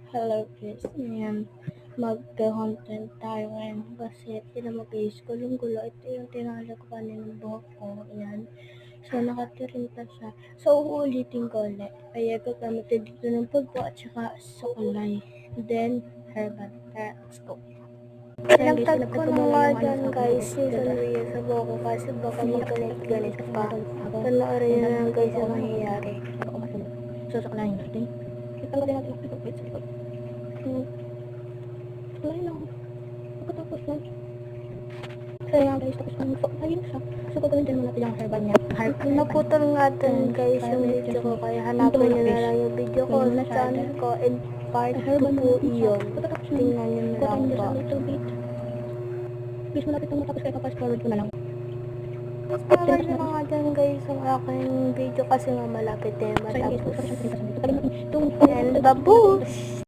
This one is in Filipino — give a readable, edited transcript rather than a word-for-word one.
Hello guys, ngayon mag-content tayo ngayon kasi tinan mo guys, gulong-gulo. Ito yung tinalagpan ng buhok ko, yan. So nakatirinta siya. So uulitin ko ulit. Kaya gagamitin dito ng pagpo at saka sukulay. Then herbal. Tara, let's go. Sinagtag ko na nga dyan guys yung sanduya sa buhok ko kasi baka magganit-ganit pa. Panoorin nyo na lang guys ang mangyayari. Susukulayin natin. Kita ko din natin yung pagpo sa likod. Sukulay lang. Pagkatapos nun. Kaya nga guys, tapos nang ayun siya. So gagawin din natin yung herbal niya. Naputol nga dyan guys yung video ko kaya hanapin nyo na lang yung video ko sa channel ko and part 2 po iyon. Tingnan nyo na lang po. Please mo natin itong matapos kaya pa-fast forward ko na lang. Forward nyo na nga dyan guys ang aking video kasi nga malapit na yung matapos. And babush!